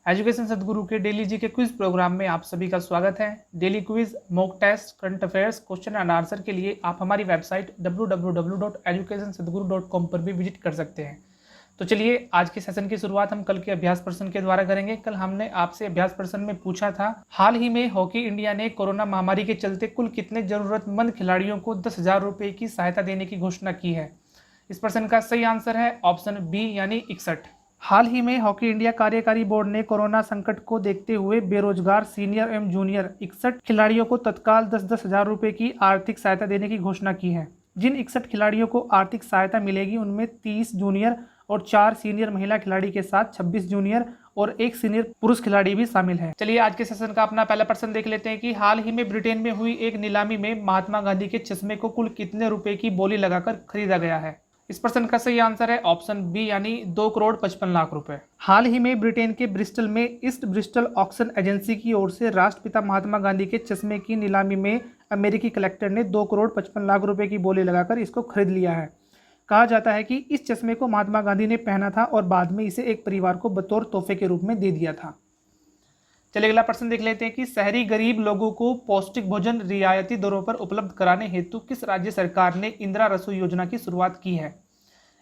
Education सदगुरु के daily जी के क्विज प्रोग्राम में आप सभी का स्वागत है। Daily quiz, mock test, current affairs, question and answer के लिए आप हमारी वेबसाइट www.educationsadguru.com पर भी विजिट कर सकते हैं। तो चलिए आज के सेशन की शुरुआत हम कल के अभ्यास प्रश्न के द्वारा करेंगे। कल हमने आपसे अभ्यास प्रश्न में पूछा था, हाल ही में हॉकी इंडिया ने कोरोना महामारी के चलते कुल कितने जरूरतमंद खिलाड़ियों को 10,000 रुपये की सहायता देने की घोषणा की है। इस प्रश्न का सही आंसर है ऑप्शन बी यानी 61। हाल ही में हॉकी इंडिया कार्यकारी बोर्ड ने कोरोना संकट को देखते हुए बेरोजगार सीनियर एवं जूनियर 61 खिलाड़ियों को तत्काल 10-10 हजार रुपये की आर्थिक सहायता देने की घोषणा की है। जिन 61 खिलाड़ियों को आर्थिक सहायता मिलेगी उनमें 30 जूनियर और 4 सीनियर महिला खिलाड़ी के साथ 26 जूनियर और 1 सीनियर पुरुष खिलाड़ी भी शामिल है। चलिए आज के सेशन का अपना पहला प्रश्न देख लेते हैं कि हाल ही में ब्रिटेन में हुई एक नीलामी में महात्मा गांधी के चश्मे को कुल कितने रुपए की बोली लगाकर खरीदा गया है। इस प्रश्न का सही आंसर है ऑप्शन बी यानी 2,55,00,000 रुपए। हाल ही में ब्रिटेन के ब्रिस्टल में ईस्ट ब्रिस्टल ऑक्शन एजेंसी की ओर से राष्ट्रपिता महात्मा गांधी के चश्मे की नीलामी में अमेरिकी कलेक्टर ने 2,55,00,000 रुपए की बोली लगाकर इसको खरीद लिया है। कहा जाता है कि इस चश्मे को महात्मा गांधी ने पहना था और बाद में इसे एक परिवार को बतौर तोहफे के रूप में दे दिया था। चलिए अगला प्रश्न देख लेते हैं कि शहरी गरीब लोगों को पौष्टिक भोजन रियायती दरों पर उपलब्ध कराने हेतु किस राज्य सरकार ने इंदिरा रसोई योजना की शुरुआत की है।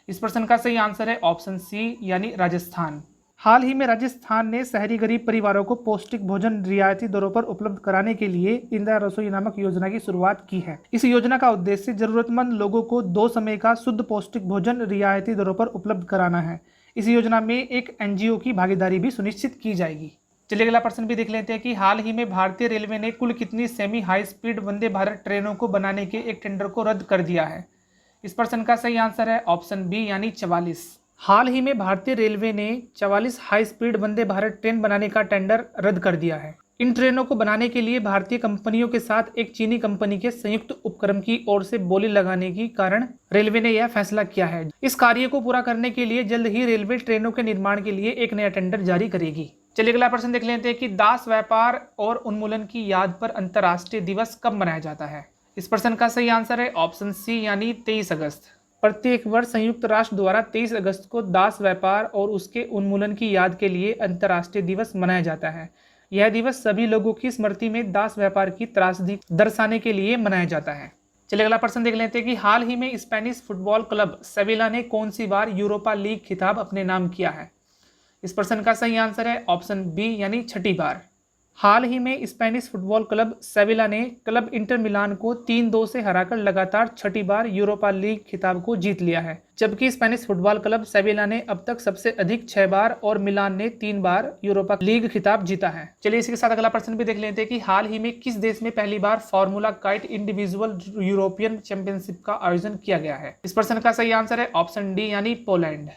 इस प्रश्न का सही आंसर है ऑप्शन सी यानी राजस्थान। हाल ही में राजस्थान ने शहरी गरीब परिवारों को पौष्टिक भोजन रियायती दरों पर उपलब्ध कराने के लिए इंदिरा रसोई नामक योजना की शुरुआत की है। इस योजना का उद्देश्य जरूरतमंद लोगों को 2 समय का शुद्ध पौष्टिक भोजन रियायती दरों पर उपलब्ध कराना है। इस योजना में एक NGO की भागीदारी भी सुनिश्चित की जाएगी। चलिए अगला प्रश्न भी देख लेते हैं कि हाल ही में भारतीय रेलवे ने कुल कितनी semi high speed Vande Bharat ट्रेनों को बनाने के एक टेंडर को रद्द कर दिया है। इस प्रश्न का सही आंसर है ऑप्शन बी यानी 44। हाल ही में भारतीय रेलवे ने 44 high speed Vande Bharat train बनाने का टेंडर रद्द कर दिया है। इन ट्रेनों को बनाने के लिए भारतीय कंपनियों के साथ एक चीनी कंपनी के संयुक्त उपक्रम की ओर से बोली लगाने के कारण रेलवे ने यह फैसला किया है। इस कार्य को पूरा करने के लिए जल्द ही रेलवे ट्रेनों के निर्माण के लिए एक नया टेंडर जारी करेगी। चलिए अगला प्रश्न देख लेते हैं कि दास व्यापार और उन्मूलन की याद पर अंतर्राष्ट्रीय दिवस कब मनाया जाता है। इस प्रश्न का सही आंसर है ऑप्शन सी यानी 23 अगस्त। प्रत्येक वर्ष संयुक्त राष्ट्र द्वारा 23 अगस्त को दास व्यापार और उसके उन्मूलन की याद के लिए अंतर्राष्ट्रीय दिवस मनाया जाता है। यह दिवस सभी लोगों की स्मृति में दास व्यापार की त्रासदी दर्शाने के लिए मनाया जाता है। चलिए अगला प्रश्न देख लेते हैं कि हाल ही में स्पेनिश फुटबॉल क्लब सेविला ने कौन सी बार यूरोपा लीग खिताब अपने नाम किया है। इस प्रश्न का सही आंसर है ऑप्शन बी यानी 6ठी बार। हाल ही में स्पेनिश फुटबॉल क्लब सेविला ने क्लब इंटर मिलान को 3-2 से हराकर लगातार 6ठी बार यूरोपा लीग खिताब को जीत लिया है, जबकि स्पेनिश फुटबॉल क्लब सेविला ने अब तक सबसे अधिक 6 बार और मिलान ने 3 बार यूरोपा लीग खिताब जीता है। चलिए इसी के साथ अगला प्रश्न भी देख लेते हैं कि हाल ही में किस देश में पहली बार formula kite individual European championship का आयोजन किया गया है। इस प्रश्न का सही आंसर है ऑप्शन डी यानी पोलैंड।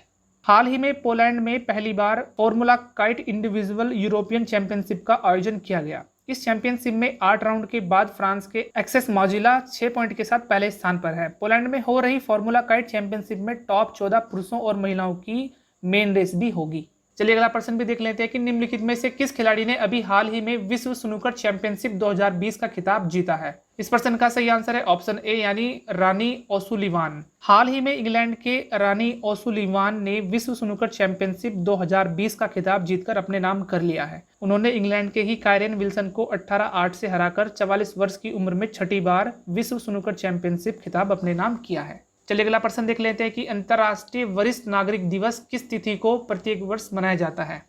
हाल ही में पोलैंड में पहली बार formula kite individual European championship का आयोजन किया गया। इस चैंपियनशिप में 8 राउंड के बाद फ्रांस के एक्सेस मॉजिला 6 पॉइंट के साथ पहले स्थान पर है। पोलैंड में हो रही फॉर्मूला काइट चैंपियनशिप में टॉप 14 पुरुषों और महिलाओं की मेन रेस भी होगी। चलिए अगला प्रश्न भी देख लेते हैं कि निम्नलिखित में से किस खिलाड़ी ने अभी हाल ही में विश्व स्नूकर चैंपियनशिप 2020 का खिताब जीता है। इस प्रश्न का सही आंसर है ऑप्शन ए यानी रानी ओसुलिवान। हाल ही में इंग्लैंड के रानी ओसुलिवान ने विश्व स्नूकर चैंपियनशिप 2020 का खिताब जीतकर अपने नाम कर लिया है। उन्होंने इंग्लैंड के ही कायरन विल्सन को 18-8 से हराकर 44 वर्ष की उम्र में 6ठी बार विश्व स्नूकर चैंपियनशिप खिताब अपने नाम किया है। चलिए अगला प्रश्न देख लेते हैं कि अंतर्राष्ट्रीय वरिष्ठ नागरिक दिवस किस तिथि को प्रत्येक वर्ष मनाया जाता है।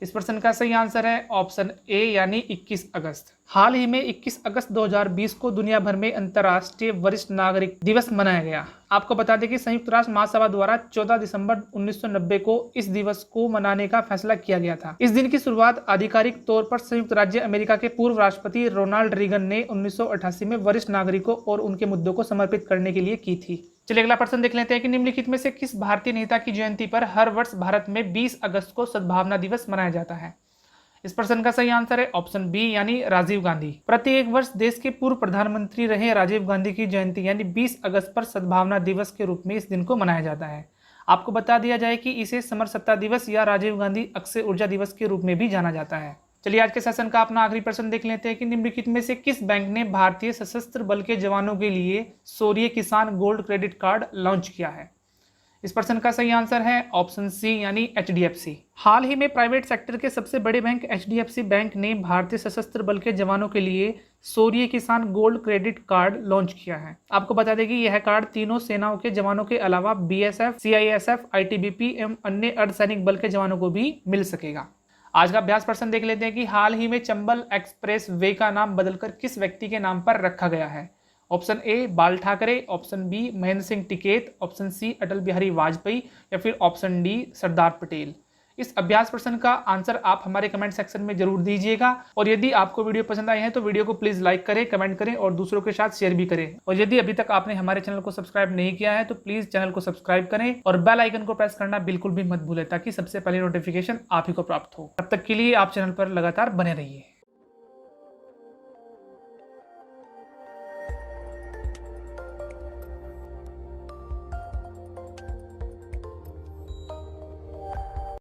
इस प्रश्न का सही आंसर है ऑप्शन ए यानी 21 अगस्त। हाल ही में 21 अगस्त 2020 को दुनिया भर में अंतर्राष्ट्रीय वरिष्ठ नागरिक दिवस मनाया गया। आपको बता दें कि संयुक्त राष्ट्र महासभा द्वारा 14 दिसंबर 1990 को इस दिवस को मनाने का फैसला किया गया था। इस दिन की शुरुआत आधिकारिक तौर पर संयुक्त राज्य अमेरिका के पूर्व राष्ट्रपति रोनाल्ड रीगन ने 1988 में वरिष्ठ नागरिकों और उनके मुद्दों को समर्पित करने के लिए की थी। चलिए अगला प्रश्न देख लेते हैं कि निम्नलिखित में से किस भारतीय नेता की जयंती पर हर वर्ष भारत में 20 अगस्त को सद्भावना दिवस मनाया जाता है। इस प्रश्न का सही आंसर है ऑप्शन बी यानी राजीव गांधी। प्रत्येक वर्ष देश के पूर्व प्रधानमंत्री रहे राजीव गांधी की जयंती यानी 20 अगस्त पर सद्भावना दिवस के रूप में इस दिन को मनाया जाता है। आपको बता दिया जाए कि इसे समरसत्ता दिवस या राजीव गांधी अक्षय ऊर्जा दिवस के रूप में भी जाना जाता है। चलिए आज के सेशन का अपना आखिरी प्रश्न देख लेते हैं कि निम्नलिखित में से किस बैंक ने भारतीय सशस्त्र बल के जवानों के लिए शौर्य किसान गोल्ड क्रेडिट कार्ड लॉन्च किया है। इस प्रश्न का सही आंसर है ऑप्शन सी यानी HDFC। हाल ही में प्राइवेट सेक्टर के सबसे बड़े बैंक HDFC बैंक ने भारतीय सशस्त्र बल के जवानों के लिए शौर्य किसान गोल्ड क्रेडिट कार्ड लॉन्च किया है। आपको बता दें कि यह कार्ड तीनों सेनाओं के जवानों के अलावा BSF, CISF, ITBP एवं अन्य अर्धसैनिक बल के जवानों को भी मिल सकेगा। आज का अभ्यास प्रश्न देख लेते हैं कि हाल ही में चंबल एक्सप्रेस वे का नाम बदलकर किस व्यक्ति के नाम पर रखा गया है। Option A Bal Thackeray, option B Mahendra Singh Tikait, option C Atal Bihari Vajpayee या फिर ऑप्शन डी सरदार पटेल। इस अभ्यास प्रश्न का आंसर आप हमारे कमेंट सेक्शन में जरूर दीजिएगा और यदि आपको वीडियो पसंद आई है तो वीडियो को प्लीज लाइक करें, कमेंट करें और दूसरों के साथ शेयर भी करें। और यदि अभी तक आपने हमारे चैनल को सब्सक्राइब नहीं किया है तो प्लीज चैनल को सब्सक्राइब करें और बेल आइकन को प्रेस करना बिल्कुल भी मत भूलें ताकि सबसे पहले नोटिफिकेशन आप ही को प्राप्त हो। तब तक के लिए आप चैनल पर लगातार बने रहिए।